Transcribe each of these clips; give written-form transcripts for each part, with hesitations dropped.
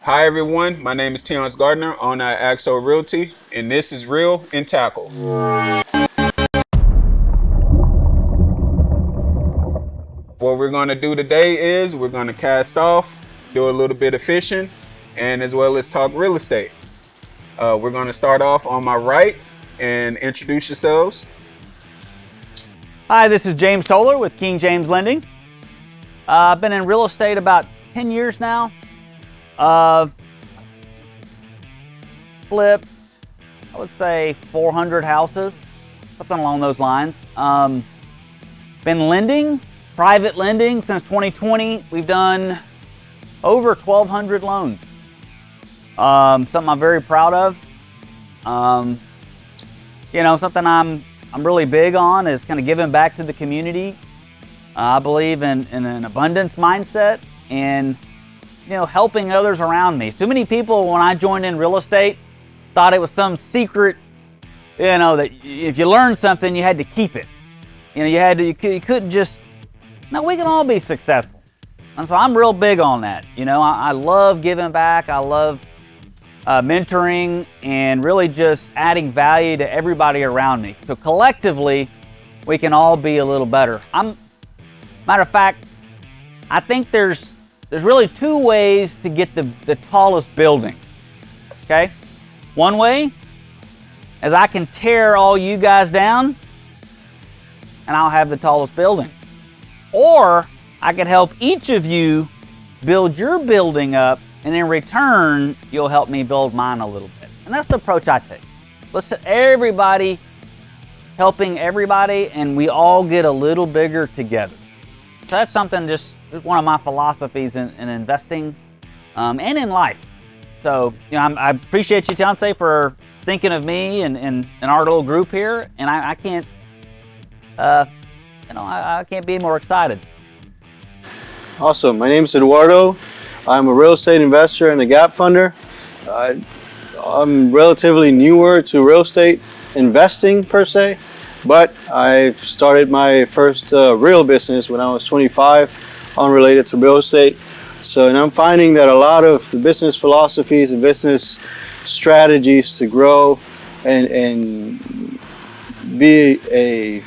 Hi everyone, my name is Tiance Gardner, owner at Axo Realty, and this is Real and Tackle. What we're going to do today is we're going to cast off, do a little bit of fishing, and as well as talk real estate. We're going to start off on my right and introduce yourselves. Hi, this is James Toller with King James Lending. I've been in real estate about 10 years now. Flipped, I would say 400 houses, something along those lines. Been lending, private lending since 2020. We've done over 1,200 loans. Something I'm very proud of. Something I'm really big on is kind of giving back to the community. I believe in an abundance mindset and helping others around me. Too many people, when I joined in real estate, thought it was some secret, that if you learned something, you had to keep it. You couldn't just. No, we can all be successful, and so I'm real big on that. I love giving back. I love mentoring and really just adding value to everybody around me. So collectively, we can all be a little better. Matter of fact, I think there's really two ways to get the tallest building, okay? One way is I can tear all you guys down and I'll have the tallest building. Or I can help each of you build your building up, and in return, you'll help me build mine a little bit. And that's the approach I take. Listen, everybody helping everybody, and we all get a little bigger together. So that's something, just one of my philosophies in investing and in life. So, I appreciate you, Tiance, for thinking of me and our little group here. And I can't, I can't be more excited. Awesome. My name is Eduardo. I'm a real estate investor and a gap funder. I'm relatively newer to real estate investing per se, but I've started my first real business when I was 25, unrelated to real estate. And I'm finding that a lot of the business philosophies and business strategies to grow and be a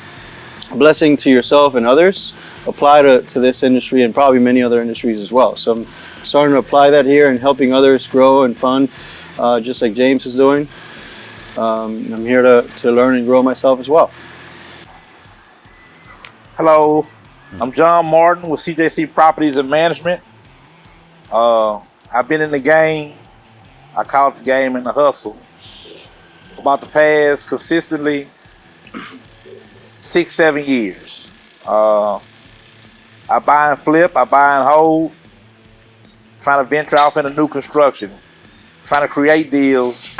blessing to yourself and others apply to this industry and probably many other industries as well. So I'm starting to apply that here and helping others grow and fund, just like James is doing. I'm here to learn and grow myself as well. Hello, I'm John Martin with CJC Properties and Management. I've been in the game, I call it the game and the hustle, about the past consistently 6-7 years. I buy and flip, I buy and hold, trying to venture off into new construction, trying to create deals.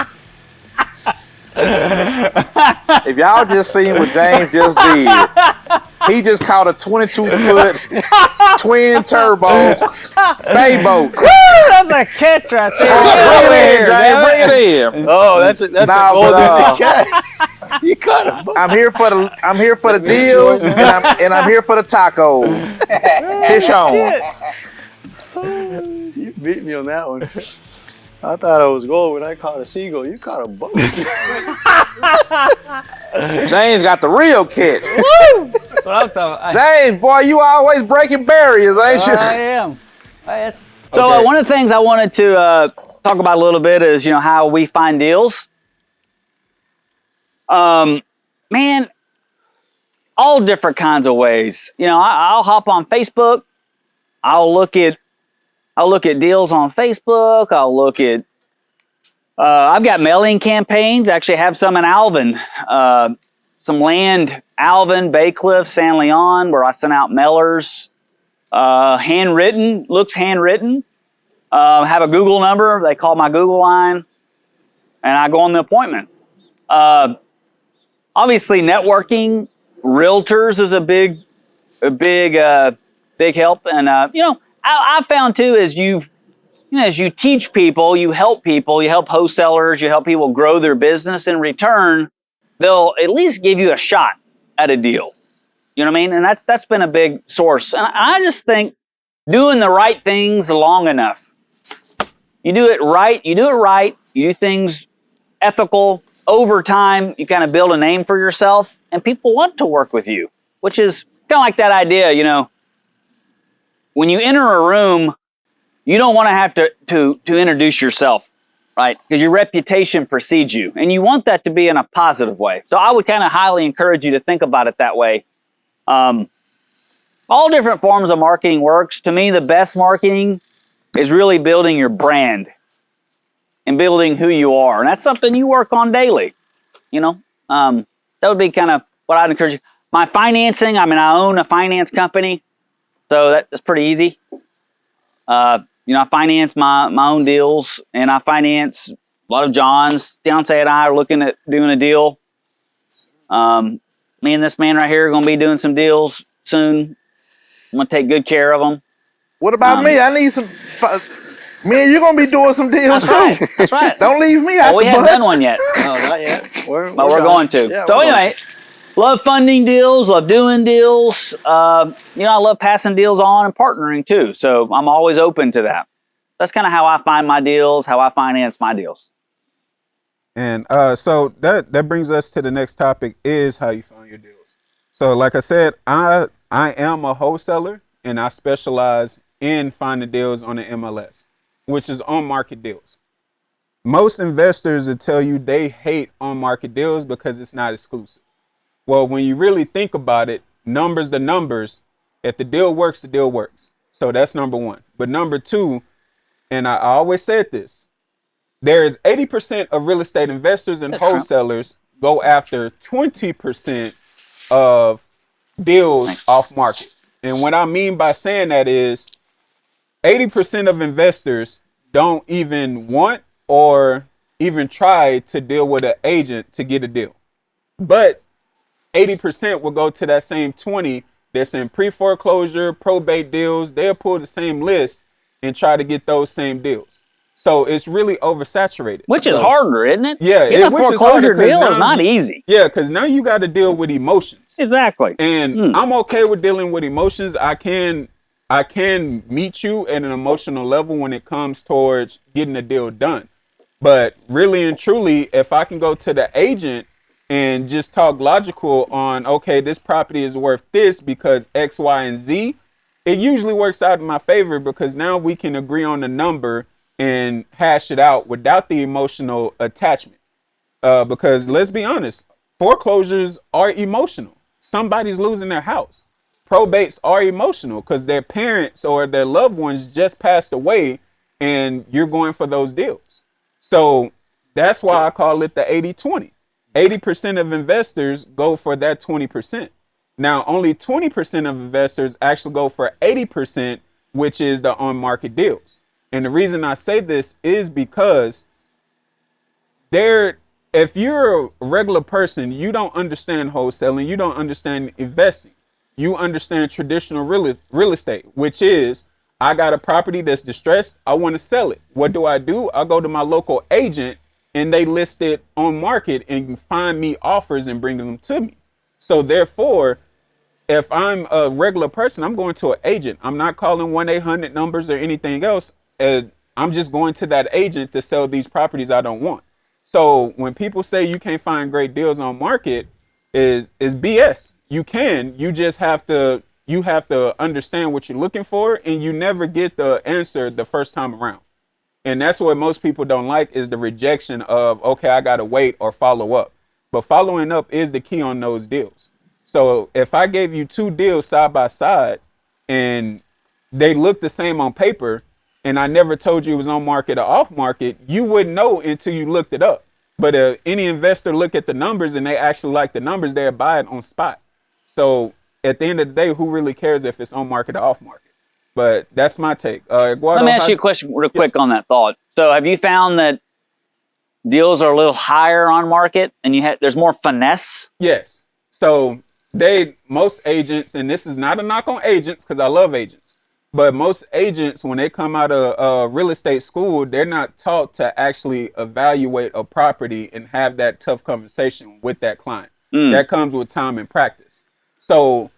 If y'all just seen what James just did, he just caught a 22-foot twin turbo bay boat. That's a catch right there. Bring it in, James. Bring it in. Oh, that's a golden catch. You caught a boat. I'm here for the deals, and I'm here for the taco. Fish on. You beat me on that one. I thought I was gold when I caught a seagull. You caught a boat. James got the real catch. Woo! That's what I'm talking. James, boy, you always breaking barriers, ain't you? I am. So one of the things I wanted to talk about a little bit is, how we find deals. Man, all different kinds of ways. I'll hop on Facebook. I'll look at deals on Facebook. I'll look at, I've got mailing campaigns. I actually have some in Alvin, some land, Alvin, Bay Cliff, San Leon, where I send out mailers, handwritten, looks handwritten, have a Google number. They call my Google line and I go on the appointment. Obviously networking, realtors is a big help. And, I found too, as you teach people, you help wholesalers, you help people grow their business. In return, they'll at least give you a shot at a deal. You know what I mean? And that's been a big source. And I just think doing the right things long enough, You do it right. You do it right. You do things ethical. Over time, you kind of build a name for yourself, and people want to work with you, which is kind of like that idea, you know, when you enter a room, you don't want to have to introduce yourself, right? Because your reputation precedes you, and you want that to be in a positive way. So I would kind of highly encourage you to think about it that way. All different forms of marketing works. To me, the best marketing is really building your brand and building who you are. And that's something you work on daily, you know? That would be kind of what I'd encourage you. My financing, I mean, I own a finance company, so that's pretty easy. You know, I finance my own deals, and I finance a lot of John's. Tiance and I are looking at doing a deal. Me and this man right here are going to be doing some deals soon. I'm going to take good care of them. What about me? I need some. Me and you're gonna be doing some deals too. Right. That's right. Don't leave me out. We haven't done one yet. No, not yet. But we're going to. Yeah, so anyway, love funding deals, love doing deals. You know, I love passing deals on and partnering too. So I'm always open to that. That's kind of how I find my deals, how I finance my deals. And so that brings us to the next topic, is how you find your deals. So like I said, I am a wholesaler, and I specialize in finding deals on the MLS, which is on market deals. Most investors will tell you they hate on market deals because it's not exclusive. Well, when you really think about it, numbers the numbers. If the deal works, the deal works. So that's number one. But number two, and I always said this, there is 80% of real estate investors and wholesalers go after 20% of deals off market. And what I mean by saying that is 80% of investors don't even want or even try to deal with an agent to get a deal. But 80% will go to that same 20 that's in pre-foreclosure, probate deals. They'll pull the same list and try to get those same deals. So it's really oversaturated. Which is harder, isn't it? Yeah. Getting a foreclosure deal is not easy. Yeah, because now you got to deal with emotions. Exactly. And I'm okay with dealing with emotions. I can meet you at an emotional level when it comes towards getting a deal done. But really and truly, if I can go to the agent and just talk logical on, okay, this property is worth this because X, Y, and Z, it usually works out in my favor because now we can agree on the number and hash it out without the emotional attachment. Because let's be honest, foreclosures are emotional. Somebody's losing their house. Probates are emotional because their parents or their loved ones just passed away and you're going for those deals. So that's why I call it the 80-20. 80% of investors go for that 20%. Now, only 20% of investors actually go for 80%, which is the on-market deals. And the reason I say this is because if you're a regular person, you don't understand wholesaling, you don't understand investing. You understand traditional real estate, which is, I got a property that's distressed, I want to sell it. What do? I go to my local agent and they list it on market and find me offers and bring them to me. So therefore, if I'm a regular person, I'm going to an agent. I'm not calling 1-800 numbers or anything else. I'm just going to that agent to sell these properties I don't want. So when people say you can't find great deals on market, is BS. You can. You just have to understand what you're looking for, and you never get the answer the first time around. And that's what most people don't like, is the rejection of, okay, I got to wait or follow up. But following up is the key on those deals. So if I gave you two deals side by side and they look the same on paper, and I never told you it was on market or off market, you wouldn't know until you looked it up. But any investor look at the numbers and they actually like the numbers, they'll buy it on spot. So at the end of the day, who really cares if it's on market or off market? But that's my take. Eduardo, let me ask you a question real quick on that thought. So have you found that deals are a little higher on market and there's more finesse? Yes. So most agents, and this is not a knock on agents because I love agents, but most agents, when they come out of real estate school, they're not taught to actually evaluate a property and have that tough conversation with that client. That comes with time and practice. So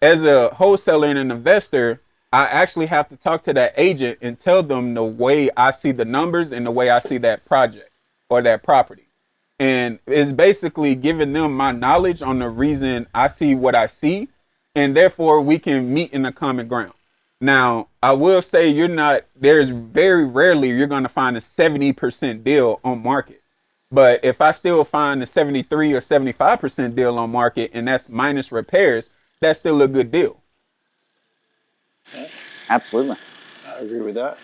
as a wholesaler and an investor, I actually have to talk to that agent and tell them the way I see the numbers and the way I see that project or that property. And it's basically giving them my knowledge on the reason I see what I see, and therefore we can meet in a common ground. Now, I will say there's very rarely you're going to find a 70% deal on market. But if I still find a 73 or 75% deal on market, and that's minus repairs, that's still a good deal. Absolutely. I agree with that.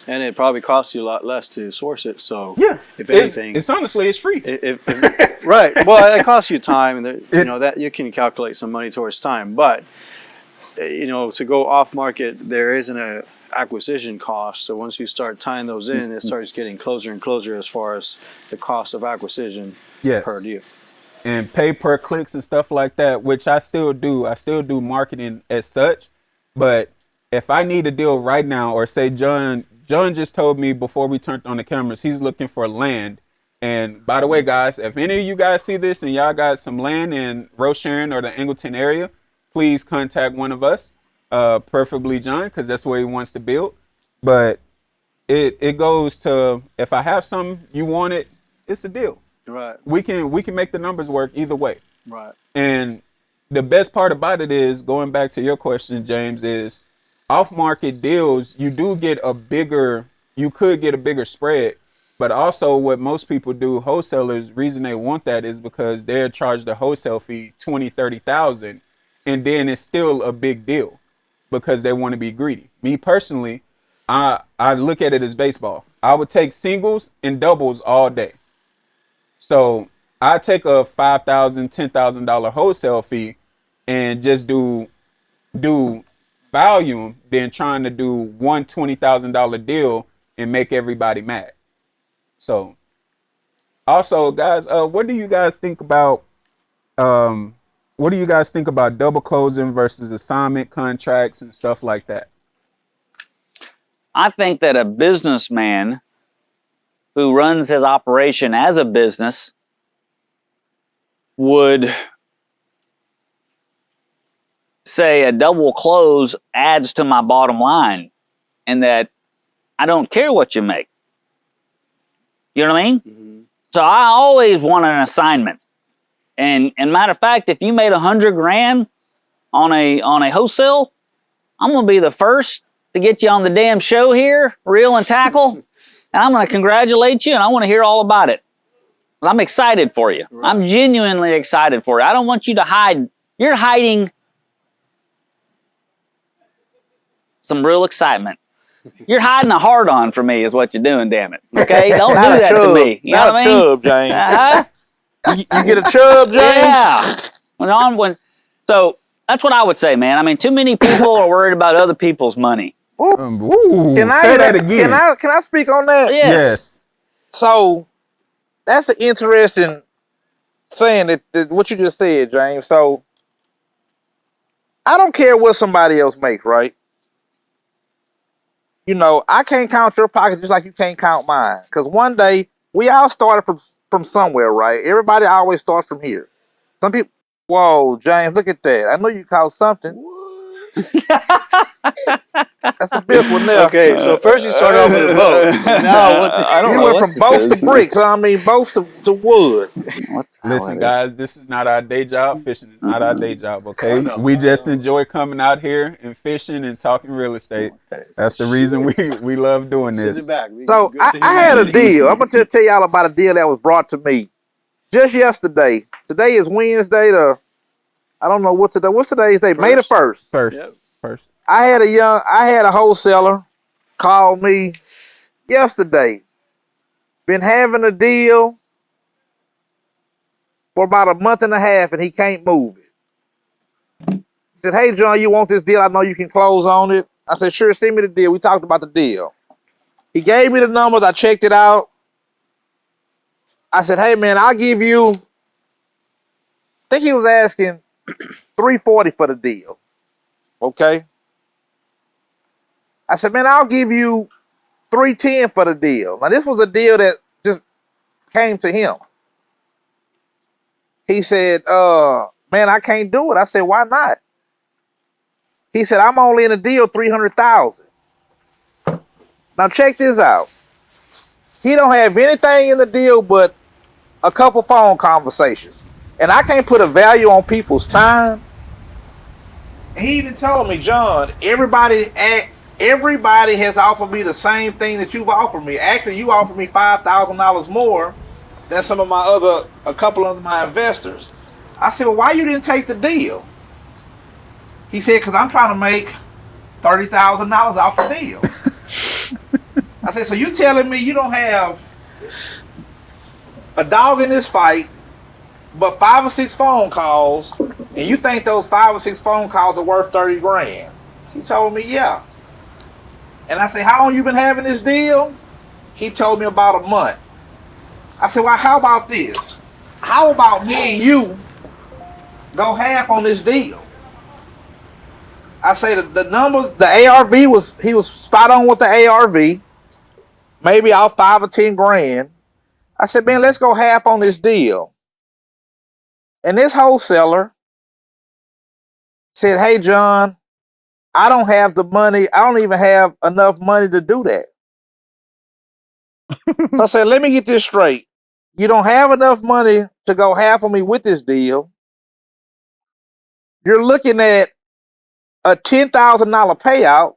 And it probably costs you a lot less to source it. So Yeah, if anything, it's honestly it's free. Right. Well, it costs you time, and that you can calculate some money towards time. But to go off market, there isn't a acquisition cost. So once you start tying those in, it starts getting closer and closer as far as the cost of acquisition per deal. And pay per clicks and stuff like that, which I still do. I still do marketing as such. But if I need a deal right now, or say John just told me before we turned on the cameras, he's looking for land. And by the way, guys, if any of you guys see this and y'all got some land in Rosharon or the Angleton area, please contact one of us, preferably John, because that's where he wants to build. But it goes to, if I have something, you want it, it's a deal. Right. We can make the numbers work either way. Right. And the best part about it is, going back to your question, James, is off-market deals, you could get a bigger spread. But also what most people do, wholesalers, reason they want that is because they're charged a wholesale fee, 20, 30,000, and then it's still a big deal because they want to be greedy. Me personally, I look at it as baseball. I would take singles and doubles all day. So I take a $5,000, $10,000 wholesale fee and just do volume than trying to do one $20,000 deal and make everybody mad. So also, guys, what do you guys think about double closing versus assignment contracts and stuff like that? I think that a businessman who runs his operation as a business would say a double close adds to my bottom line, and that I don't care what you make. You know what I mean? Mm-hmm. So I always want an assignment. And matter of fact, if you made $100,000 on a wholesale, I'm gonna be the first to get you on the damn show here, Reel and Tackle. And I'm going to congratulate you, and I want to hear all about it. I'm excited for you. Right. I'm genuinely excited for you. I don't want you to hide. You're hiding some real excitement. You're hiding a hard-on for me is what you're doing, damn it. Okay? Don't do that to me. You know what I mean? Chub, James. Uh-huh. You get a chub, James? Yeah. So that's what I would say, man. I mean, too many people are worried about other people's money. Can I say that again? Can I speak on that? Yes. So that's an interesting saying that what you just said, James. So I don't care what somebody else makes, right? I can't count your pocket just like you can't count mine. Because one day we all started from somewhere, right? Everybody always starts from here. Some people, whoa, James, look at that. I know you caught something. That's a big one there. Okay, so first you started off with a boat. Now I don't know. You went from boats to bricks. I mean, boats to wood. Listen, guys, this is not our day job. Fishing is not our day job, okay? We just enjoy coming out here and fishing and talking real estate. That's the reason we love doing this. So I had a deal. I'm going to tell y'all about a deal that was brought to me just yesterday. Today is Wednesday. I don't know what today. What's today's date? May the 1st. First. I had a wholesaler call me yesterday. Been having a deal for about a month and a half, and he can't move it. He said, "Hey, John, you want this deal? I know you can close on it." I said, "Sure, send me the deal." We talked about the deal. He gave me the numbers. I checked it out. I said, "Hey, man, I'll give you." I think he was asking $340 for the deal. Okay. I said, "Man, I'll give you $310 for the deal." Now, this was a deal that just came to him. He said, "Man, I can't do it." I said, "Why not?" He said, I'm only in the deal 300,000. Now check this out. He don't have anything in the deal but a couple phone conversations. And I can't put a value on people's time. And he even told me, John, everybody has offered me the same thing that you've offered me. Actually, you offered me $5,000 more than a couple of my investors. I said, well, why you didn't take the deal? He said, because I'm trying to make $30,000 off the deal. I said, so you telling me you don't have a dog in this fight, but 5 or 6 phone calls, and you think those 5 or 6 phone calls are worth 30 grand? He told me, yeah. And I said, how long you been having this deal? He told me about a month. I said, well, how about this? How about me and you go half on this deal? I say the numbers, the ARV he was spot on with the ARV. Maybe out 5 or 10 grand. I said, man, let's go half on this deal. And this wholesaler said, hey, John, I don't have the money. I don't even have enough money to do that. So I said, let me get this straight. You don't have enough money to go half on me with this deal. You're looking at a $10,000 payout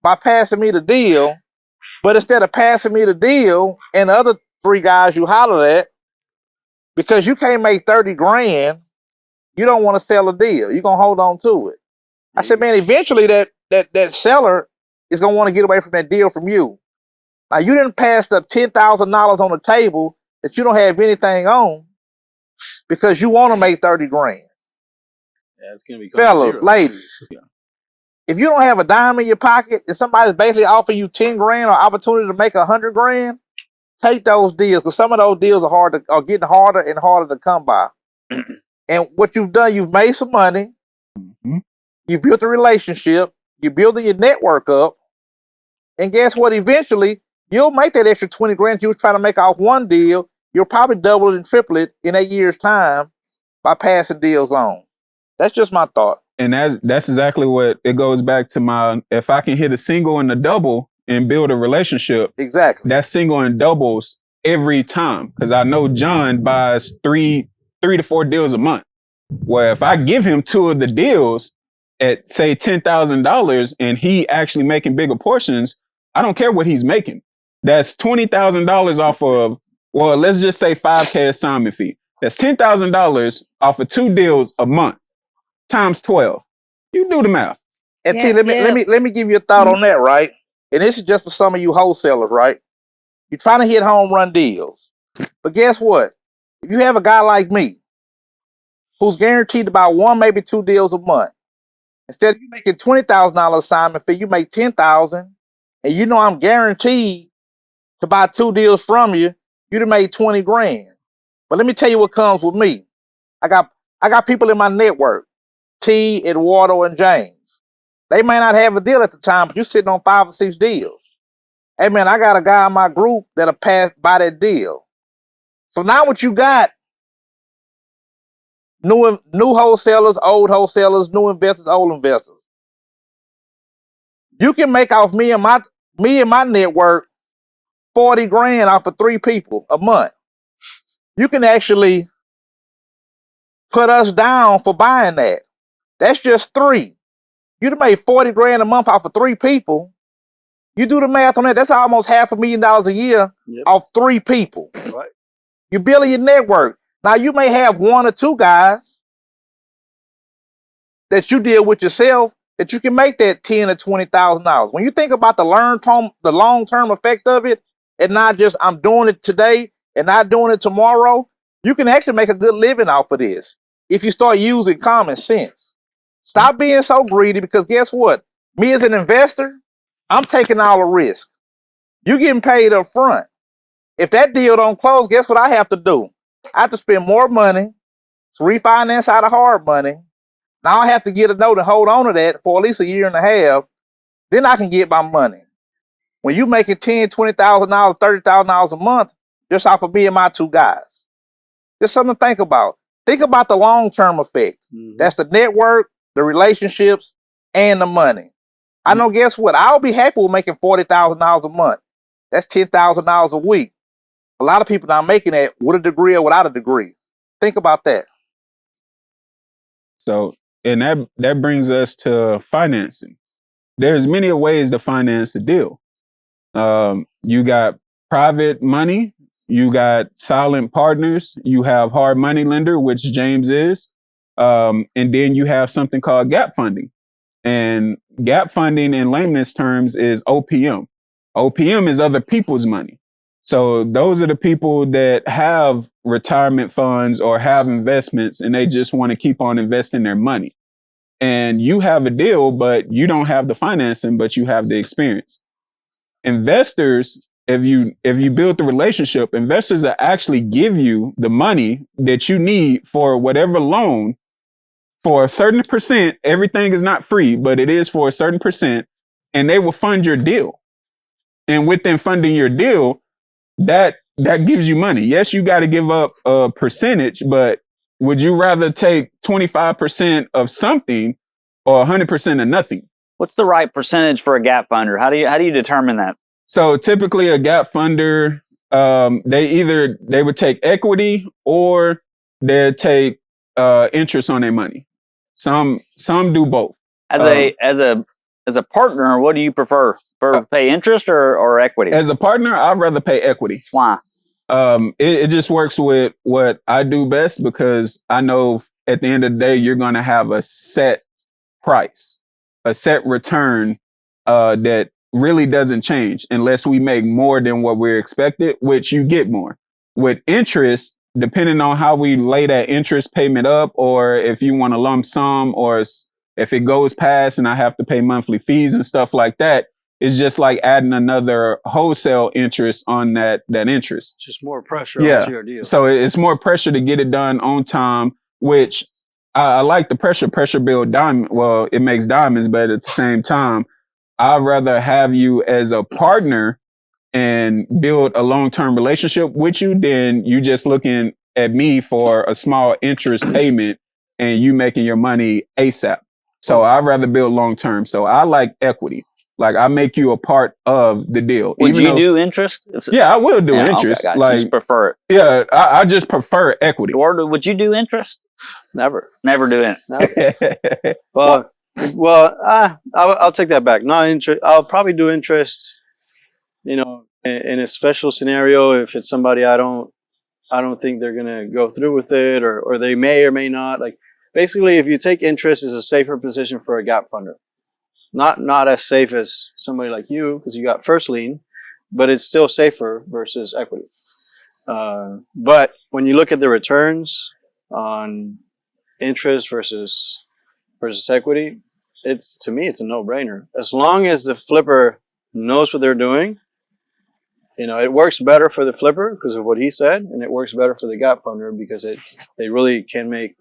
by passing me the deal. But instead of passing me the deal and the other 3 guys you hollered at, because you can't make 30 grand, you don't want to sell a deal. You're going to hold on to it. I said, man, eventually that seller is going to want to get away from that deal from you. Now, you didn't pass the $10,000 on the table that you don't have anything on because you want to make 30 grand. Yeah, it's going to be fellas, zero. Ladies. Yeah. If you don't have a dime in your pocket and somebody's basically offering you 10 grand or opportunity to make 100 grand, take those deals because some of those deals are getting harder and harder to come by. And what you've done, you've made some money. Mm-hmm. You've built a relationship. You're building your network up. And guess what? Eventually, you'll make that extra 20 grand you was trying to make off one deal. You'll probably double it and triple it in 8 years' time by passing deals on. That's just my thought. And that's exactly what it goes back to my, if I can hit a single and a double and build a relationship, exactly. That single and doubles every time. Because I know John buys three to 4 deals a month. Well, if I give him 2 of the deals at say $10,000 and he actually making bigger portions, I don't care what he's making. That's $20,000 off of, well, let's just say $5,000 assignment fee. That's $10,000 off of 2 deals a month. Times 12. You do the math. And T, let me give you a thought on that, right? And this is just for some of you wholesalers, right? You're trying to hit home run deals. But guess what? If you have a guy like me who's guaranteed about 1, maybe 2 deals a month, instead of you making $20,000 assignment fee, you make $10,000, and you know I'm guaranteed to buy 2 deals from you, you'd have made 20 grand. But let me tell you what comes with me. I got people in my network. T, Eduardo, and James. They may not have a deal at the time, but you're sitting on 5 or 6 deals. Hey, man, I got a guy in my group that'll pass by that deal. So now what you got, new wholesalers, old wholesalers, new investors, old investors. You can make off me and my network 40 grand off of 3 people a month. You can actually put us down for buying that. That's just 3. You'd have made 40 grand a month off of 3 people. You do the math on that, that's almost $500,000 a year off 3 people. Right. You're building your network. Now you may have 1 or 2 guys that you deal with yourself that you can make that $10,000 or $20,000. When you think about the long-term effect of it, and not just I'm doing it today and not doing it tomorrow, you can actually make a good living off of this if you start using common sense. Stop being so greedy because guess what? Me as an investor, I'm taking all the risk. You're getting paid up front. If that deal don't close, guess what I have to do? I have to spend more money to refinance out of hard money. Now I have to get a note and hold on to that for at least a year and a half. Then I can get my money. When you're making $10,000, $20,000, $30,000 a month, just off of being my 2 guys. Just something to think about. Think about the long-term effect. Mm-hmm. That's the network, the relationships, and the money. I know, guess what? I'll be happy with making $40,000 a month. That's $10,000 a week. A lot of people not making that with a degree or without a degree. Think about that. So, and that brings us to financing. There's many ways to finance a deal. You got private money, you got silent partners, you have hard money lender, which James is, and then you have something called gap funding. And gap funding in layman's terms is OPM. OPM is other people's money. So those are the people that have retirement funds or have investments and they just want to keep on investing their money. And you have a deal, but you don't have the financing, but you have the experience. Investors, if you build the relationship, investors will actually give you the money that you need for whatever loan for a certain percent. Everything is not free, but it is for a certain percent, and they will fund your deal. And within funding your deal, that gives you money. Yes, you got to give up a percentage, but would you rather take 25% of something or 100% of nothing? What's the right percentage for a gap funder? How do you determine that? So typically a gap funder, they would take equity or they'd take interest on their money. Some do both. As a partner, what do you prefer? Pay interest or equity? As a partner, I'd rather pay equity. Why? It just works with what I do best because I know at the end of the day, you're going to have a set price, a set return that really doesn't change unless we make more than what we're expected, which you get more. With interest, depending on how we lay that interest payment up, or if you want a lump sum, or if it goes past and I have to pay monthly fees and stuff like that, it's just like adding another wholesale interest on that interest. Just more pressure onto your deal. So it's more pressure to get it done on time, which I like the pressure. Pressure build diamond. Well, it makes diamonds, but at the same time, I'd rather have you as a partner and build a long-term relationship with you than you just looking at me for a small interest payment and you making your money ASAP. So I'd rather build long-term. So I like equity. Like I make you a part of the deal. Would you do interest? Yeah, I will do interest. Okay, like, you just prefer it. Yeah, I just prefer equity. Or would you do interest? Never do it. Never. I'll take that back. Not interest. I'll probably do interest. In a special scenario, if it's somebody I don't think they're gonna go through with it, or they may or may not. Like basically, if you take interest, is a safer position for a gap funder. Not as safe as somebody like you because you got first lien, but it's still safer versus equity. But when you look at the returns on interest versus equity, to me it's a no-brainer. As long as the flipper knows what they're doing, it works better for the flipper because of what he said, and it works better for the gap funder because they really can make,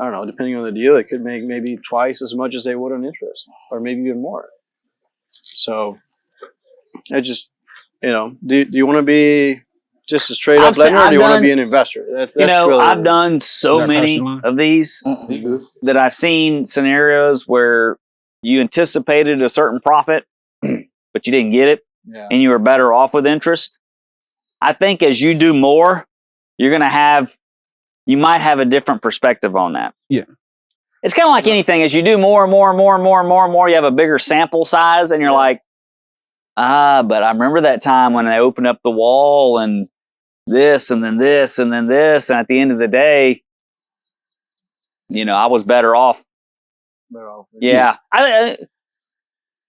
I don't know, depending on the deal, it could make maybe twice as much as they would on interest, or maybe even more. So, I just, do you want to be just a straight up lender, or do you want to be an investor? That's really I've done so many of these that I've seen scenarios where you anticipated a certain profit, but you didn't get it, and you were better off with interest. I think as you do more, you might have a different perspective on that. Yeah. It's kind of like anything. As you do more and more and more and more and more and more, you have a bigger sample size, and you're like, but I remember that time when I opened up the wall and this and then this and then this, and at the end of the day, I was better off. Yeah.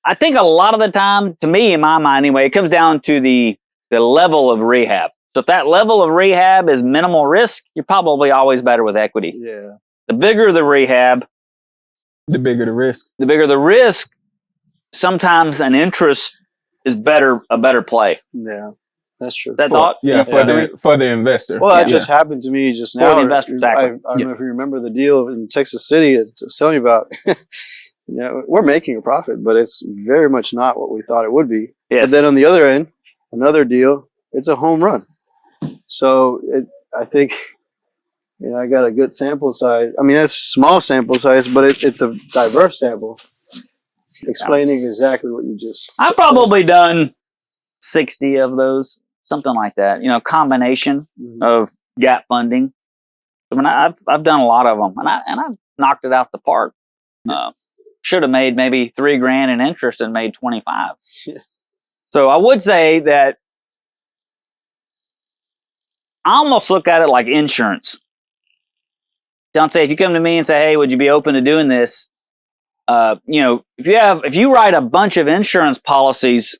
I think a lot of the time, to me, in my mind anyway, it comes down to the level of rehab. So if that level of rehab is minimal risk, you're probably always better with equity. Yeah. The bigger the rehab, the bigger the risk. The bigger the risk, sometimes an interest is a better play. Yeah, that's true. That thought? Yeah, for the investor. Well, that just happened to me just now. For the investor, exactly. I don't know if you remember the deal in Texas City I was telling you about. We're making a profit, but it's very much not what we thought it would be. Yes. But then on the other end, another deal, it's a home run. So I think, Yeah, I got a good sample size. I mean, that's small sample size, but it's a diverse sample. Explaining exactly what you just. I've probably done 60 of those, something like that. You know, combination of gap funding. I mean, I've done a lot of them, and I've knocked it out the park. Should have made maybe $3,000 in interest and made 25. Yeah. So I would say that I almost look at it like insurance. Don't say if you come to me and say, "Hey, would you be open to doing this?" You know, if you write a bunch of insurance policies,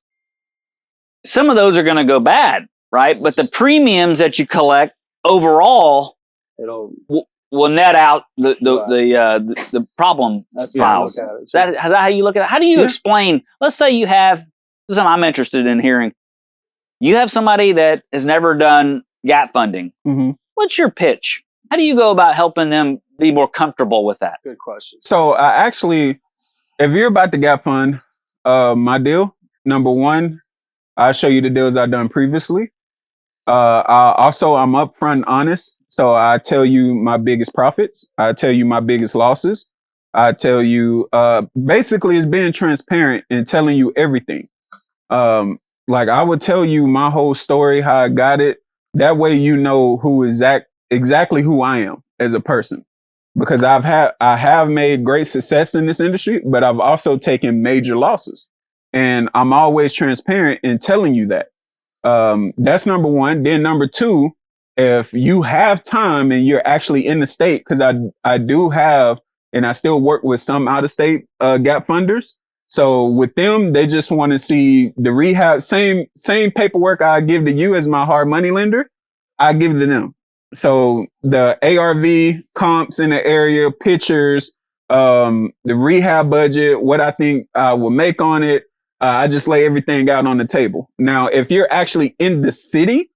some of those are going to go bad, right? But the premiums that you collect overall will net out the problem files. Is that how you look at it? How do you explain? Let's say you have, this is something I'm interested in hearing. You have somebody that has never done gap funding. Mm-hmm. What's your pitch? How do you go about helping them be more comfortable with that? Good question. So if you're about to gap fund, my deal, number one, I'll show you the deals I've done previously. I'm upfront and honest. So I tell you my biggest profits. I tell you my biggest losses. I tell you, basically it's being transparent and telling you everything. Like I would tell you my whole story, how I got it. That way, you know exactly who I am as a person, because I have made great success in this industry, but I've also taken major losses, and I'm always transparent in telling you that. That's number one. Then number two, if you have time and you're actually in the state, because I do have, and I still work with some out of state gap funders. So with them, they just want to see the rehab, same paperwork I give to you as my hard money lender, I give to them. So the ARV comps in the area, pictures, the rehab budget, what I think I will make on it. I just lay everything out on the table. Now, if you're actually in the city,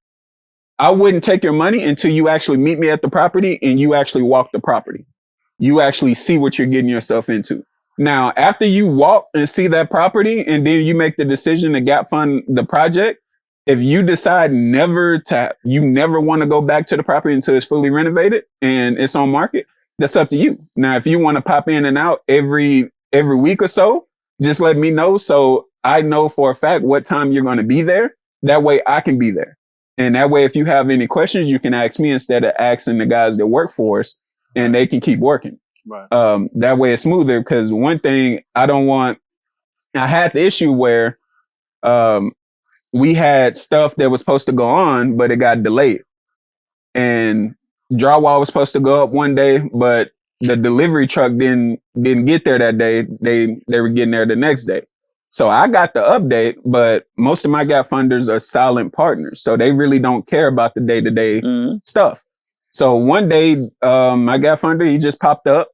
I wouldn't take your money until you actually meet me at the property and you actually walk the property. You actually see what you're getting yourself into. Now, after you walk and see that property and then you make the decision to gap fund the project, if you decide you never want to go back to the property until it's fully renovated and it's on market, that's up to you. Now, if you want to pop in and out every week or so, just let me know. So I know for a fact what time you're going to be there. That way I can be there. And that way, if you have any questions, you can ask me instead of asking the guys that work for us, and they can keep working. Right. That way it's smoother, because one thing I had the issue where we had stuff that was supposed to go on, but it got delayed. And drywall was supposed to go up one day, but the delivery truck didn't get there that day. They were getting there the next day. So I got the update, but most of my gap funders are silent partners. So they really don't care about the day-to-day stuff. So one day, my gap funder, he just popped up,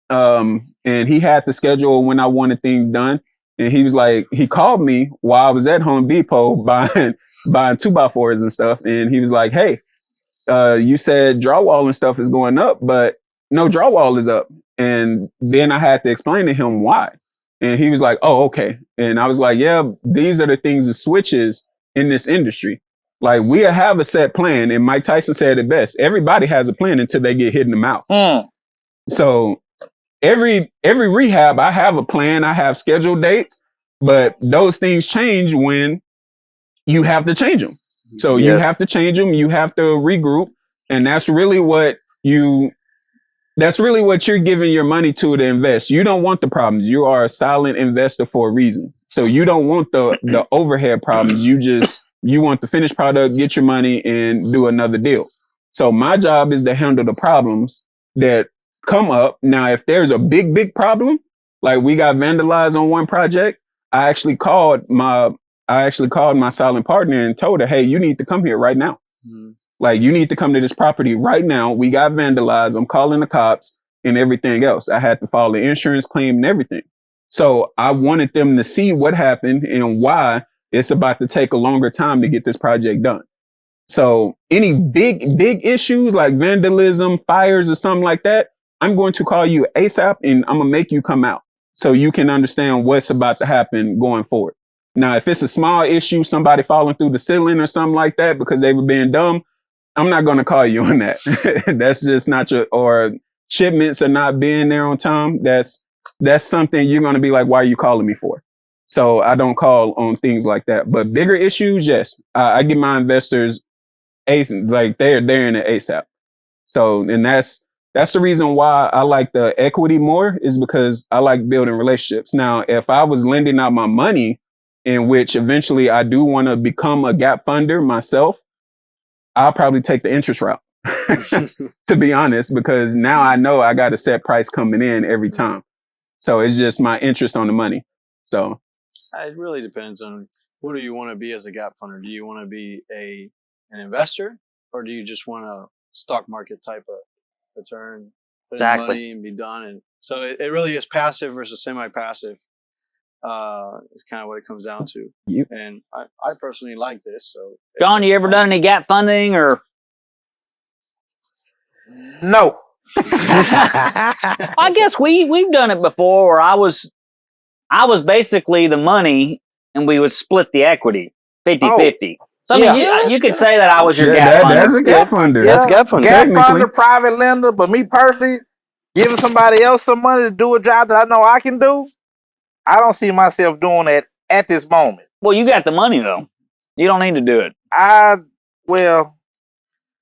and he had the schedule when I wanted things done. And he was like, he called me while I was at Home Depot buying 2x4s and stuff. And he was like, "Hey, you said drywall and stuff is going up, but no drywall is up." And then I had to explain to him why. And he was like, "Oh, okay." And I was like, "Yeah, these are the things that switches in this industry. Like, we have a set plan." And Mike Tyson said it best: everybody has a plan until they get hit in the mouth. So every rehab, I have a plan. I have scheduled dates, but those things change when you have to change them. So you have to change them. You have to regroup. And that's really what you're giving your money to invest. You don't want the problems. You are a silent investor for a reason. So you don't want the overhead problems. You want the finished product, get your money, and do another deal. So my job is to handle the problems that come up. Now, if there's a big problem, like we got vandalized on one project, I actually called my silent partner and told her, "Hey, you need to come here right now. Like, you need to come to this property right now. We got vandalized. I'm calling the cops and everything else." I had to file the insurance claim and everything. So I wanted them to see what happened and why it's about to take a longer time to get this project done. So any big issues like vandalism, fires, or something like that, I'm going to call you ASAP and I'm going to make you come out so you can understand what's about to happen going forward. Now, if it's a small issue, somebody falling through the ceiling or something like that because they were being dumb, I'm not going to call you on that. That's just not your, or shipments are not being there on time. That's something you're going to be like, why are you calling me for? So I don't call on things like that. But bigger issues, yes, I give my investors like they're in it ASAP. So, and that's the reason why I like the equity more, is because I like building relationships. Now, if I was lending out my money, in which eventually I do want to become a gap funder myself, I'll probably take the interest route, to be honest, because now I know I got a set price coming in every time. So it's just my interest on the money. So it really depends on who do you want to be as a gap funder. Do you want to be an investor, or do you just want a stock market type of return, put in money and be done? And so it really is passive versus semi-passive. Is kind of what it comes down to. And I personally like this. So, John, you ever done any gap funding or? No. I guess we've done it before, where I was basically the money and we would split the equity 50-50. So I mean, you could say that I was your gap funder. That's a gap funder. That's gap funder. Gap funder, private lender, but me personally, giving somebody else some money to do a job that I know I can do, I don't see myself doing that at this moment. Well, you got the money though. You don't need to do it. I'm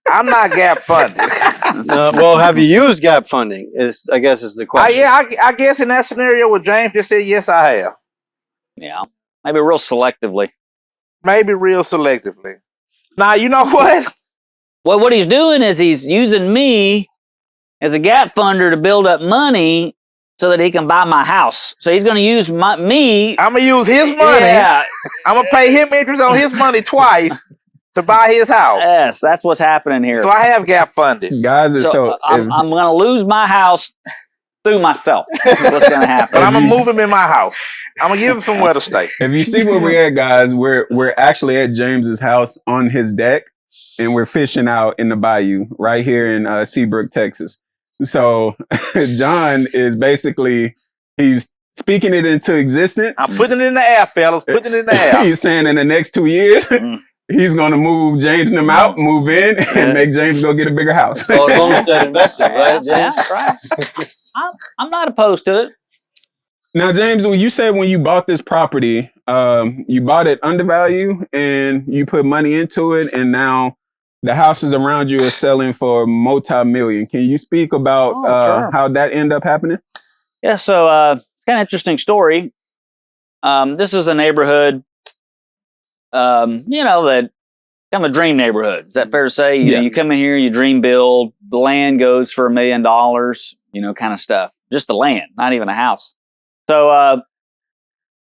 not gap funding. Well, have you used gap funding? I guess is the question. I guess in that scenario what James just said, yes, I have. Yeah, maybe real selectively. Now, you know what? Well, what he's doing is he's using me as a gap funder to build up money so that he can buy my house. So he's going to use me. I'm going to use his money. Yeah. I'm going to pay him interest on his money twice to buy his house. Yes, that's what's happening here. So I have gap funded. Guys, I'm going to lose my house through myself. That's what's going to happen. But I'm going to move him in my house. I'm going to give him somewhere to stay. If you see where we're at, guys, we're actually at James's house on his deck, and we're fishing out in the bayou right here in Seabrook, Texas. So John is basically, he's speaking it into existence. I'm putting it in the air, fellas. Putting it in the air. He's saying in the next 2 years, he's going to move James and them out, move in, and make James go get a bigger house. It's called homestead investing, right, James? Yeah, right. I'm not opposed to it. Now, James, when you said when you bought this property, you bought it undervalued and you put money into it, and now the houses around you are selling for multi-million. Can you speak about sure. how that ended up happening? Yeah, so kind of interesting story. This is a neighborhood, that kind of a dream neighborhood. Is that fair to say? You come in here, you dream build, the land goes for $1 million, kind of stuff. Just the land, not even a house. So,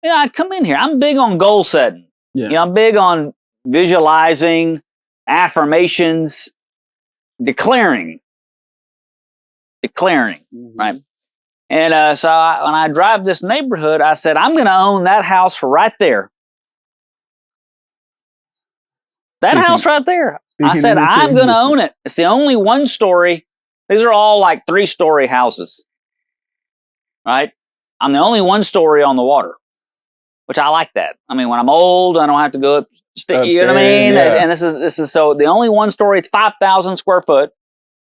I'd come in here. I'm big on goal setting. Yeah. I'm big on visualizing, affirmations, declaring, right? And so when I drive this neighborhood, I said, I'm going to own that house right there. House right there. I said, I'm going to own it. It's the only one story. These are all like 3-story houses, right? I'm the only one story on the water, which I like that. I mean, when I'm old, I don't have to go up, you know what I mean? Yeah. And this is so the only one story, it's 5,000 square foot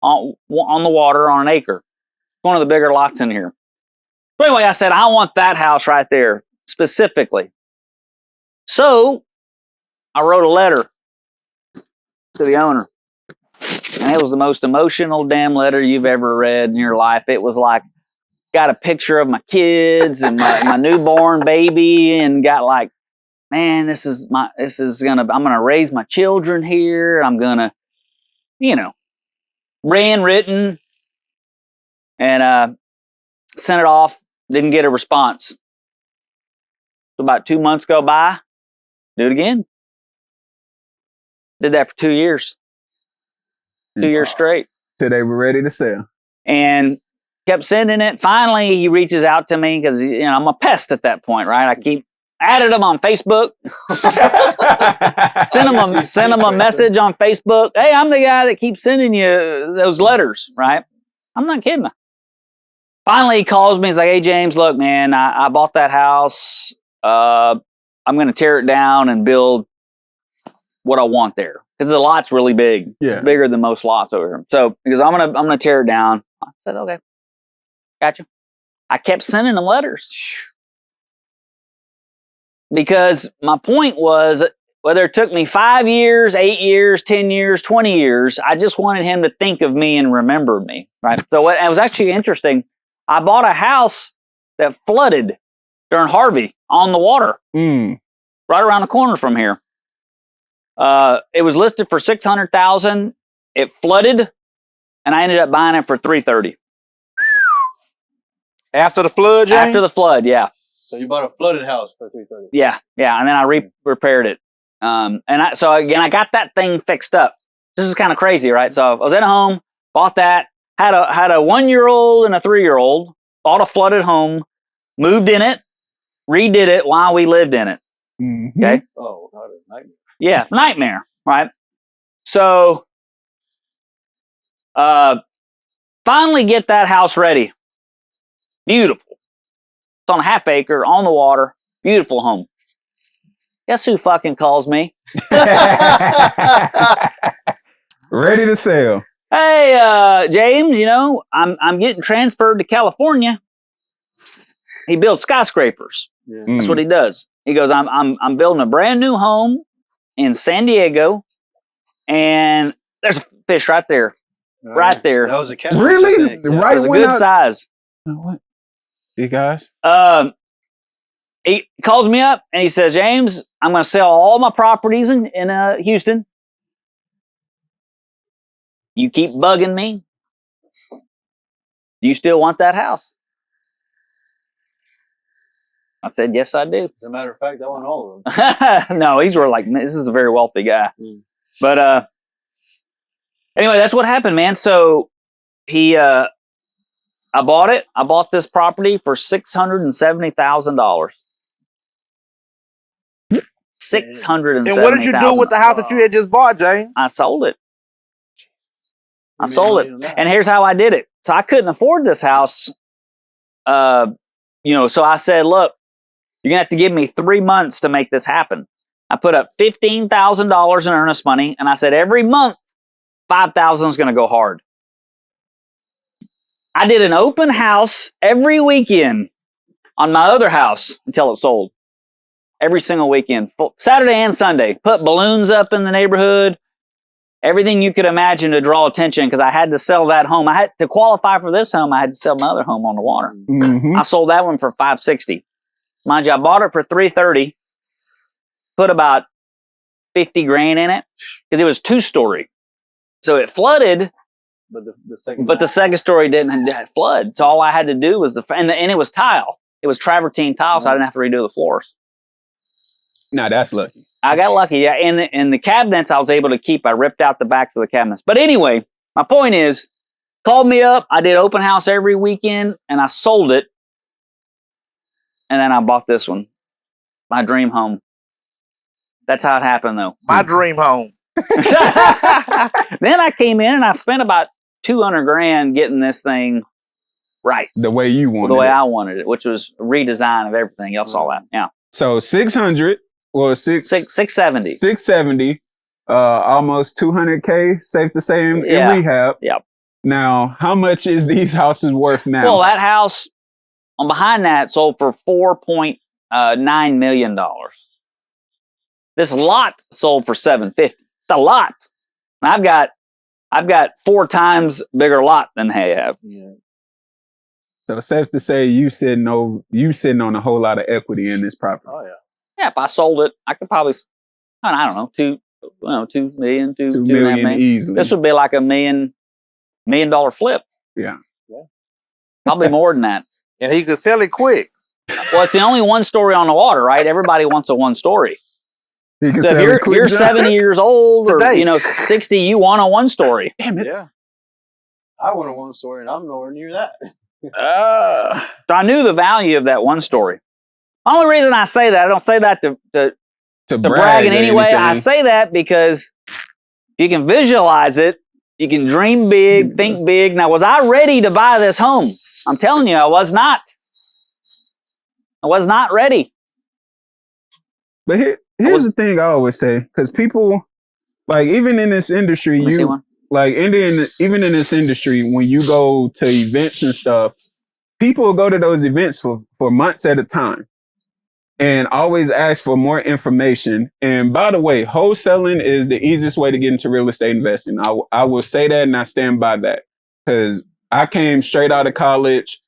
on the water on an acre. It's one of the bigger lots in here. But anyway, I said, I want that house right there specifically. So I wrote a letter to the owner. And it was the most emotional damn letter you've ever read in your life. It was like, got a picture of my kids and my newborn baby, and got like, man, I'm gonna raise my children here. I'm gonna, written, and sent it off. Didn't get a response. So about 2 months go by. Do it again. Did that for 2 years. 2 years straight. Till they were ready to sell. And kept sending it. Finally, he reaches out to me because I'm a pest at that point, right? I keep added him on Facebook. send him a message on Facebook. Hey, I'm the guy that keeps sending you those letters, right? I'm not kidding. Finally, he calls me. He's like, hey, James, look, man, I bought that house. I'm going to tear it down and build what I want there. because the lot's really big. Yeah. Bigger than most lots over here. So because I'm gonna tear it down. I said, okay, gotcha. I kept sending them letters because my point was, whether it took me 5 years, 8 years, 10 years, 20 years, I just wanted him to think of me and remember me, right? So it was actually interesting. I bought a house that flooded during Harvey on the water, right around the corner from here. It was listed for $600,000. It flooded, and I ended up buying it for $330,000. After the flood, James? After the flood, yeah. So you bought a flooded house for $330,000. Yeah, and then I repaired it. So again, I got that thing fixed up. This is kind of crazy, right? So I was at home, bought that, had a 1-year-old and a 3-year-old, bought a flooded home, moved in it, redid it while we lived in it. Mm-hmm. Okay. Oh, what a nightmare. Yeah, nightmare, right? So, finally get that house ready. Beautiful. It's on a half acre, on the water, beautiful home. Guess who fucking calls me? Ready to sell. Hey, James, I'm getting transferred to California. He builds skyscrapers. Yeah. That's what he does. He goes, I'm building a brand new home in San Diego, and there's a fish right there. Right there. That was a cat. Really? Yeah. Right. It's a good size. What? You guys? He calls me up and he says, James, I'm going to sell all my properties in Houston. You keep bugging me. You still want that house? I said, yes, I do. As a matter of fact, I want all of them. No, he's really like, this is a very wealthy guy. Mm. But anyway, that's what happened, man. So I bought it. I bought this property for $670,000. $670,000. And what did you do with the house that you had just bought, James? I sold it. I made sold money it. on that. And here's how I did it. So I couldn't afford this house. So I said, look, you're going to have to give me 3 months to make this happen. I put up $15,000 in earnest money, and I said every month, $5,000 is going to go hard. I did an open house every weekend on my other house until it sold. Every single weekend, Saturday and Sunday. Put balloons up in the neighborhood. Everything you could imagine to draw attention, because I had to sell that home. I had to qualify for this home. I had to sell my other home on the water. Mm-hmm. I sold that one for $560,000. Mind you, I bought it for $330,000. Put about $50,000 in it because it was 2-story. So it flooded, But the second. but the second story didn't flood. So all I had to do was and it was tile. It was travertine tile, so I didn't have to redo the floors. Now that's lucky. I got lucky, yeah. And the cabinets I was able to keep. I ripped out the backs of the cabinets. But anyway, my point is, called me up. I did open house every weekend, and I sold it. And then I bought this one, my dream home. That's how it happened, though. My dream home. Then I came in and I spent about $200,000 getting this thing right, The way you want the way it. I wanted it, which was a redesign of everything. Y'all saw that, yeah. So 600 or 670. 670, almost 200K, safe to say, in Yeah. rehab. Yep. Now, how much is these houses worth now? Well, that house on behind that sold for $4.9 million. This lot sold for $750,000. It's a lot. And I've got 4 times bigger lot than they have. Yeah. So safe to say you sitting on a whole lot of equity in this property. Oh yeah. Yeah, if I sold it, I could probably, I don't know, $2 million, $2 $2.5 million million. easily. This would be like a $1 million flip. Yeah. Probably more than that. And he could sell it quick. Well, it's the only 1-story on the water, right? Everybody wants a 1-story. He can So sell if it quick, you're John. 70 years old or Today. 60, you want a 1-story. Damn it. Yeah. I want a 1-story, and I'm nowhere near that. So I knew the value of that 1-story. The only reason I say that, I don't say that to brag in or any way. I anything. say that because you can visualize it. You can dream big, think big. Now, was I ready to buy this home? I'm telling you, I was not. I was not ready. But here's the thing I always say, because people like even in this industry, Let me see one. like even in this industry, when you go to events and stuff, people will go to those events for months at a time and always ask for more information. And by the way, wholesaling is the easiest way to get into real estate investing. I will say that, and I stand by that, because I came straight out of college,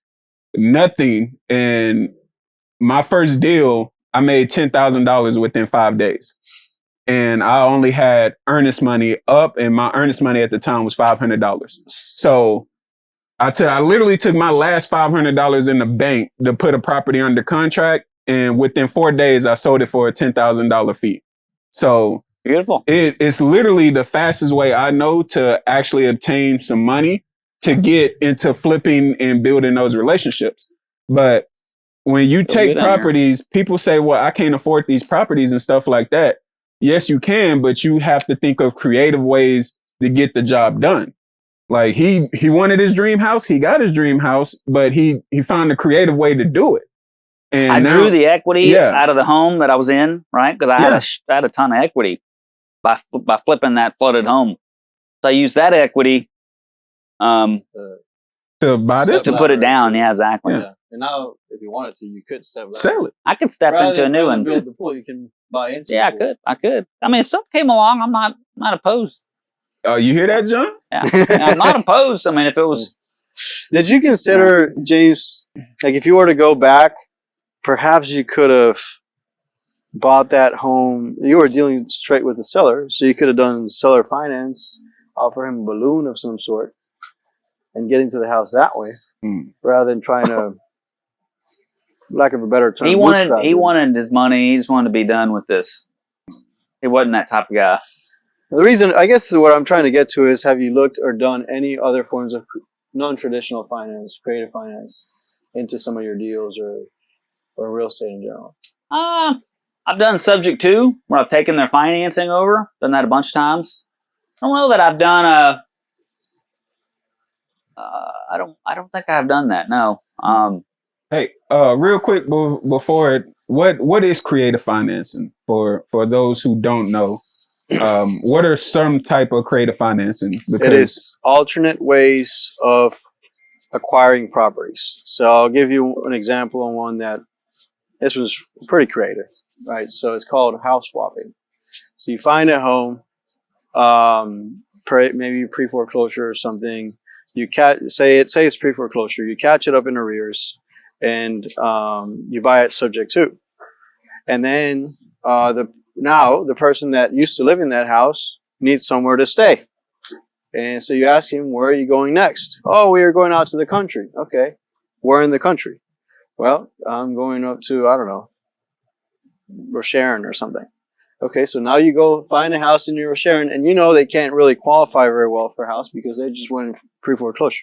nothing, and my first deal, I made $10,000 within 5 days. And I only had earnest money up, and my earnest money at the time was $500. So I literally took my last $500 in the bank to put a property under contract, and within 4 days, I sold it for a $10,000 fee. So Beautiful. it's literally the fastest way I know to actually obtain some money to get into flipping and building those relationships. But when you take properties, people say, well, I can't afford these properties and stuff like that. Yes, you can, but you have to think of creative ways to get the job done. Like he wanted his dream house, he got his dream house, but he found a creative way to do it. And I drew the equity Yeah. out of the home that I was in, right? Because I had a ton of equity by flipping that flooded home. So I used that equity to buy this, to put it down. Yeah, exactly. Yeah. And now, if you wanted to, you could sell it. I could step into a new one. Build the pool, you can buy into. Yeah, I could. I mean, if something came along, I'm not opposed. Oh, you hear that, John? Yeah, I'm not opposed. I mean, if it was. Did you consider, James, like if you were to go back, perhaps you could have bought that home? You were dealing straight with the seller, so you could have done seller finance, offer him a balloon of some sort, and get into the house that way, rather than trying to, lack of a better term, He wanted his money. He just wanted to be done with this. He wasn't that type of guy. The reason, I guess, what I'm trying to get to is, have you looked or done any other forms of non-traditional finance, creative finance, into some of your deals or real estate in general? I've done subject to, where I've taken their financing over. Done that a bunch of times. I don't know that I've done I don't think I've done that. No. Hey, real quick before it, what is creative financing for those who don't know? What are some type of creative financing? Because it is alternate ways of acquiring properties. So I'll give you an example on one that this was pretty creative, right? So it's called house swapping. So you find a home, maybe pre-foreclosure or something. You say it's pre-foreclosure. You catch it up in arrears, and you buy it subject to. And then the person that used to live in that house needs somewhere to stay. And so you ask him, where are you going next? Oh, we are going out to the country. Okay. Where in the country? Well, I'm going up to, I don't know, Rosharon or something. Okay, so now you go find a house in Rosharon, and you know they can't really qualify very well for a house because they just went in pre-foreclosure.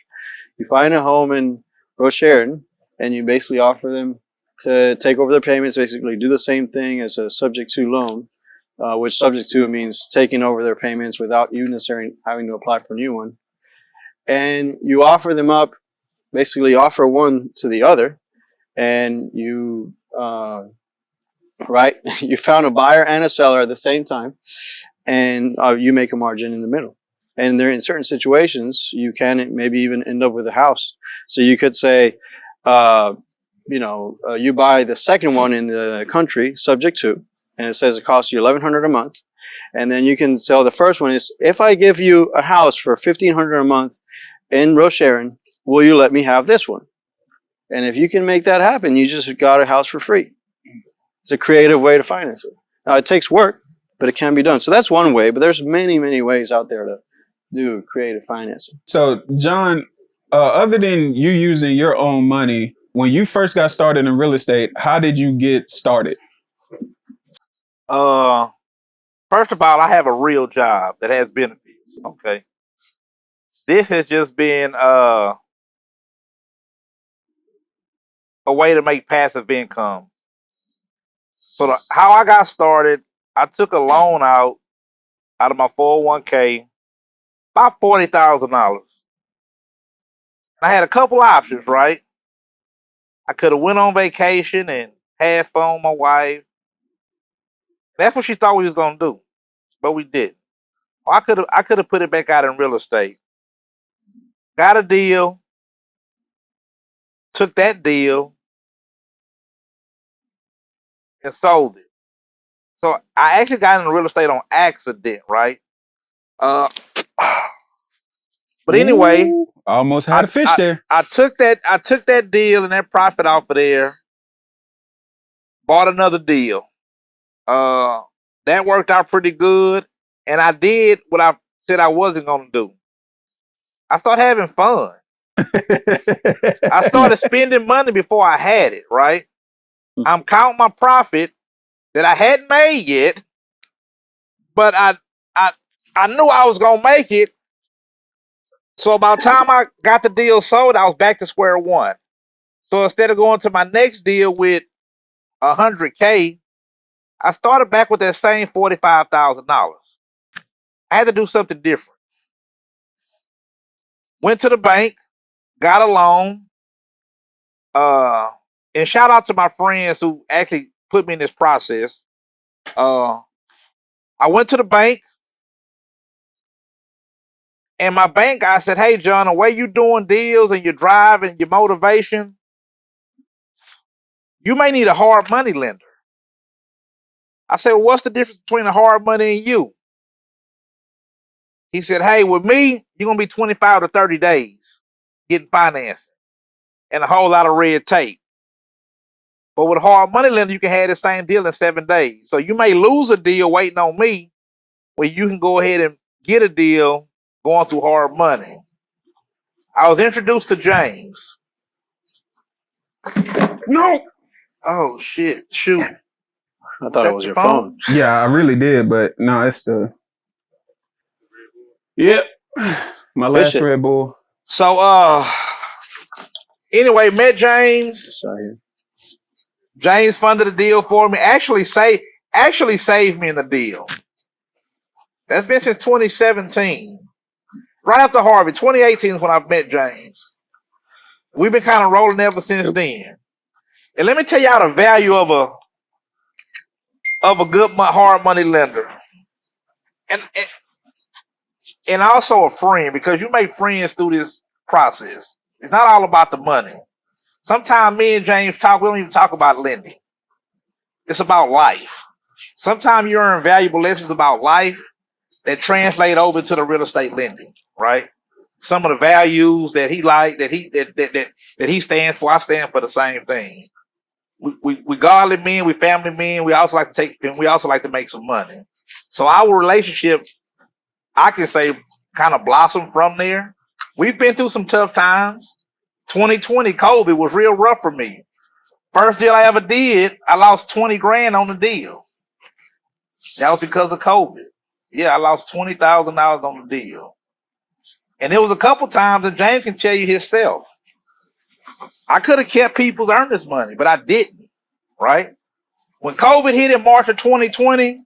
You find a home in Rosharon, and you basically offer them to take over their payments, basically do the same thing as a subject to loan, which subject to means taking over their payments without you necessarily having to apply for a new one. And you offer them up, basically offer one to the other, and you you found a buyer and a seller at the same time, and you make a margin in the middle. And there, in certain situations, you can maybe even end up with a house. So you could say, you buy the second one in the country, subject to, and it says it costs you $1,100 a month. And then you can sell the first one is, if I give you a house for $1,500 a month in Rosharon, will you let me have this one? And if you can make that happen, you just got a house for free. It's a creative way to finance it. Now, it takes work, but it can be done. So that's one way, but there's many, many ways out there to do creative financing. So, John, other than you using your own money, when you first got started in real estate, how did you get started? First of all, I have a real job that has benefits. Okay. This has just been a way to make passive income. So how I got started, I took a loan out of my 401k, about $40,000. I had a couple options, right? I could have went on vacation and had fun with my wife. That's what she thought we was gonna do, but we didn't. I could have put it back out in real estate. Got a deal, took that deal, and sold it. So I actually got into real estate on accident, right? But anyway, Ooh, almost had a fish there. I took that deal and that profit off of there. Bought another deal. That worked out pretty good, and I did what I said I wasn't gonna do. I started having fun. I started spending money before I had it, right? I'm counting my profit that I hadn't made yet, but I knew I was gonna make it. So about the time I got the deal sold, I was back to square one. So instead of going to my next deal with $100K, I started back with that same $45,000. I had to do something different. Went to the bank, got a loan, and shout out to my friends who actually put me in this process. I went to the bank, and my bank guy said, "Hey, John, the way you doing deals and your drive and your motivation, you may need a hard money lender." I said, "Well, what's the difference between a hard money and you?" He said, "Hey, with me, you're going to be 25 to 30 days getting financing and a whole lot of red tape. But with a hard money lender, you can have the same deal in 7 days. So you may lose a deal waiting on me where you can go ahead and get a deal going through hard money." I was introduced to James. No. Oh, shit. Shoot. I thought it was your phone. Yeah, I really did, but no, it's the. Yep. My last it. Red Bull. So, anyway, met James. James funded the deal for me. Actually saved me in the deal. That's been since 2017. Right after Harvey. 2018 is when I met James. We've been kind of rolling ever since then. And let me tell y'all the value of a good hard money lender. And also a friend, because you make friends through this process. It's not all about the money. Sometimes me and James talk, we don't even talk about lending. It's about life. Sometimes you earn valuable lessons about life that translate over to the real estate lending, right? Some of the values that he that he stands for, I stand for the same thing. We godly men, we family men, we also like to make some money. So our relationship, I can say, kind of blossomed from there. We've been through some tough times. 2020 COVID was real rough for me. First deal I ever did, I lost 20 grand on the deal. That was because of COVID. Yeah, I lost $20,000 on the deal. And there was a couple times, and James can tell you himself, I could have kept people's earnest money, but I didn't, right? When COVID hit in March of 2020,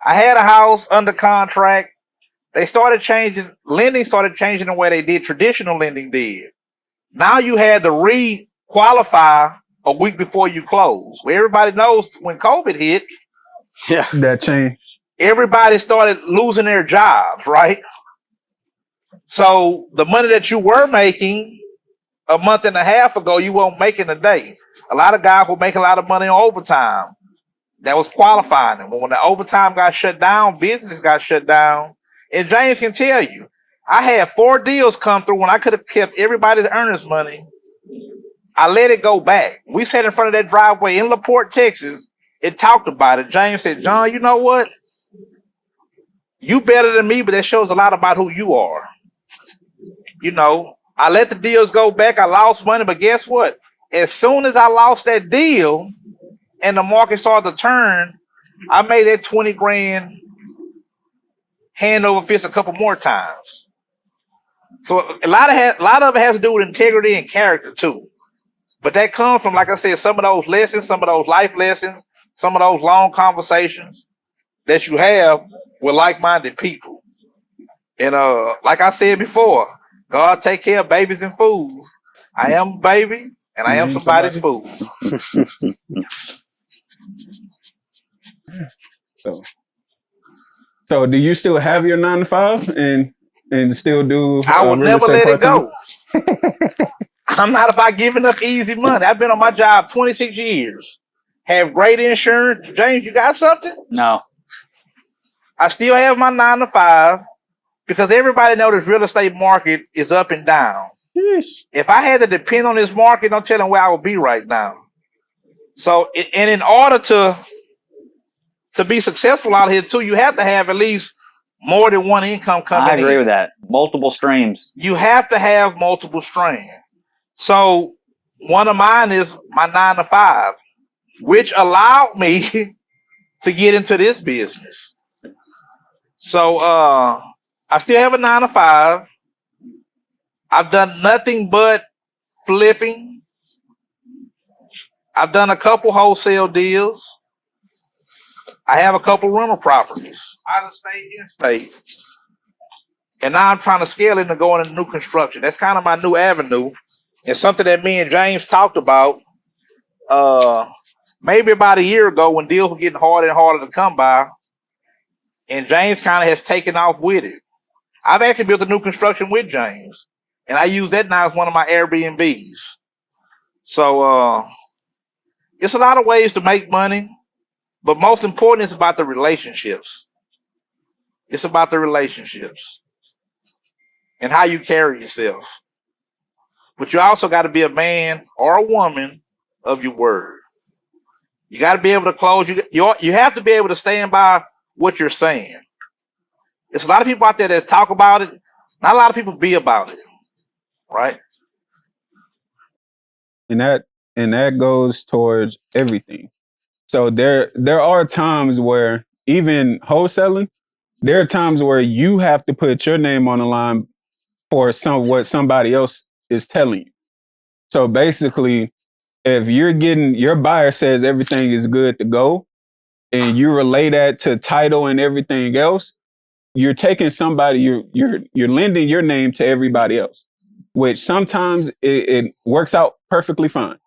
I had a house under contract. Lending started changing the way they did traditional lending did. Now you had to re-qualify a week before you close. Well, everybody knows when COVID hit, yeah, that changed. Everybody started losing their jobs, right? So the money that you were making a month and a half ago, you won't make in a day. A lot of guys will make a lot of money on overtime. That was qualifying them. But when the overtime got shut down, business got shut down. And James can tell you, I had 4 deals come through when I could have kept everybody's earnest money. I let it go back. We sat in front of that driveway in LaPorte, Texas, and talked about it. James said, "John, you know what? You better than me, but that shows a lot about who you are." You know, I let the deals go back. I lost money, but guess what? As soon as I lost that deal and the market started to turn, I made that 20 grand hand over fist a couple more times. So a lot of it has to do with integrity and character too. But that comes from, like I said, some of those lessons, some of those life lessons, some of those long conversations that you have with like-minded people. And like I said before, God take care of babies and fools. I am a baby, and I am somebody's fool. So So do you still have your 9 to 5 and still do I will real never estate let it part-time? go. I'm not about giving up easy money. I've been on my job 26 years. Have great insurance. James, you got something? No. I still have my 9 to 5 because everybody knows this real estate market is up and down. Yeesh. If I had to depend on this market, don't tell them where I would be right now. So, and in order to be successful out here too, you have to have at least more than one income coming in. I agree with that. Multiple streams. You have to have multiple streams. So one of mine is my 9 to 5, which allowed me to get into this business. So I still have a 9 to 5. I've done nothing but flipping. I've done a couple wholesale deals. I have a couple rental properties out of state, in state. And now I'm trying to scale into going into new construction. That's kind of my new avenue. It's something that me and James talked about maybe about a year ago when deals were getting harder and harder to come by. And James kind of has taken off with it. I've actually built a new construction with James. And I use that now as one of my Airbnbs. So it's a lot of ways to make money. But most important, it's about the relationships. It's about the relationships and how you carry yourself. But you also got to be a man or a woman of your word. You got to be able to close. You have to be able to stand by what you're saying. There's a lot of people out there that talk about it. Not a lot of people be about it, right? And that goes towards everything. So there are times where even wholesaling, there are times where you have to put your name on the line for what somebody else is telling you. So basically, if your buyer says everything is good to go, and you relay that to title and everything else, you're taking you're lending your name to everybody else, which sometimes it works out perfectly fine.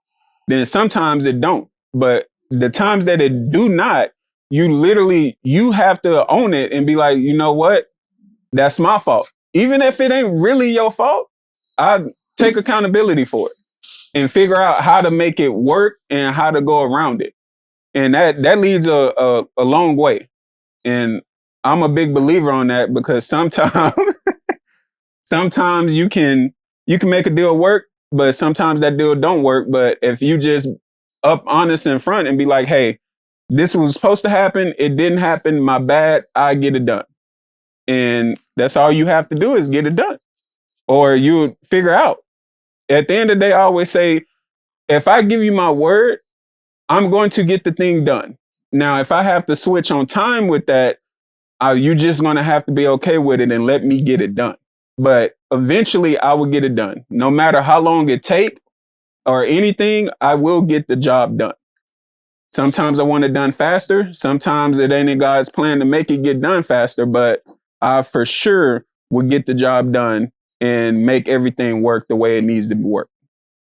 Then sometimes it don't. But the times that it do not, you have to own it and be like, you know what? That's my fault. Even if it ain't really your fault, I take accountability for it and figure out how to make it work and how to go around it. And that leads a long way. And I'm a big believer on that because sometimes you can make a deal work, but sometimes that deal don't work. But if you just up honest in front and be like, hey, this was supposed to happen, it didn't happen, my bad, I get it done. And that's all you have to do is get it done. Or you figure out. At the end of the day, I always say, if I give you my word, I'm going to get the thing done. Now, if I have to switch on time with that, you're just going to have to be okay with it and let me get it done. But eventually I will get it done. No matter how long it take or anything, I will get the job done. Sometimes I want it done faster. Sometimes it ain't in God's plan to make it get done faster, but I for sure will get the job done and make everything work the way it needs to work.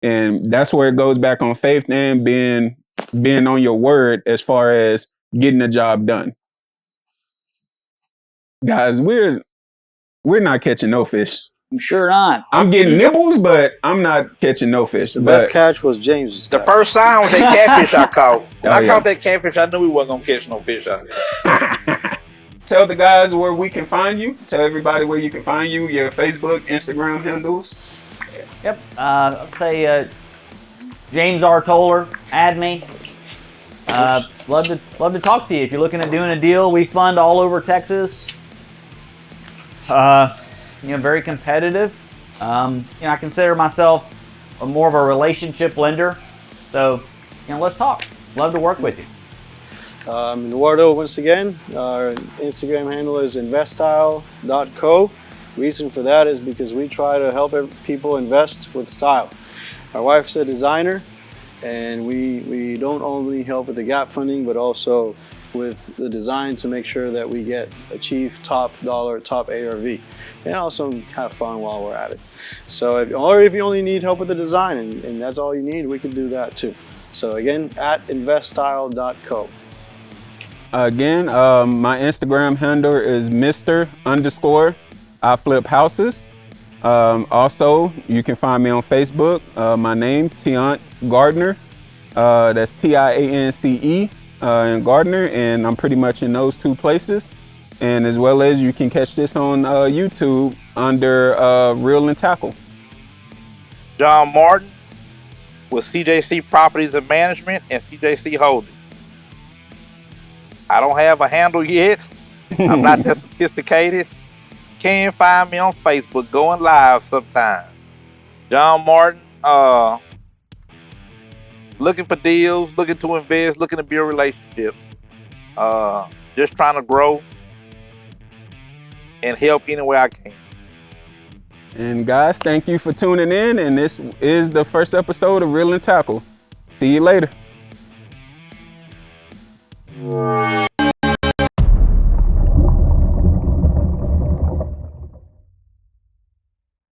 And that's where it goes back on faith and being on your word as far as getting the job done. Guys, we're not catching no fish. I'm sure not. I'm getting nibbles, but I'm not catching no fish. The best catch was James's The catch. first sign was that catfish I caught. When I yeah. caught that catfish, I knew we wasn't going to catch no fish out there. Tell the guys where we can find you. Tell everybody where you can find you, your Facebook, Instagram handles. Yep. I'll say James R. Toller, add me. Love to talk to you. If you're looking at doing a deal, we fund all over Texas. Very competitive. I consider myself more of a relationship lender. So, let's talk. Love to work with you. Eduardo, once again, our Instagram handle is investstyle.co. Reason for that is because we try to help people invest with style. Our wife's a designer, and we don't only help with the gap funding, but also with the design to make sure that we achieve top dollar, top ARV, and also have fun while we're at it. So if you only need help with the design and that's all you need, we can do that too. So again, at investstyle.co. Again, my Instagram handle is Mr_I flip houses. Also, you can find me on Facebook. My name, Tiance Gardner. That's Tiance and Gardner, and I'm pretty much in those two places. And as well as you can catch this on YouTube under Reel and Tackle. John Martin with CJC Properties and Management and CJC Holdings. I don't have a handle yet. I'm not that sophisticated. Can find me on Facebook going live sometime. John Martin, looking for deals, looking to invest, looking to build relationships. Just trying to grow and help any way I can. And guys, thank you for tuning in. And this is the first episode of Reel and Tackle. See you later.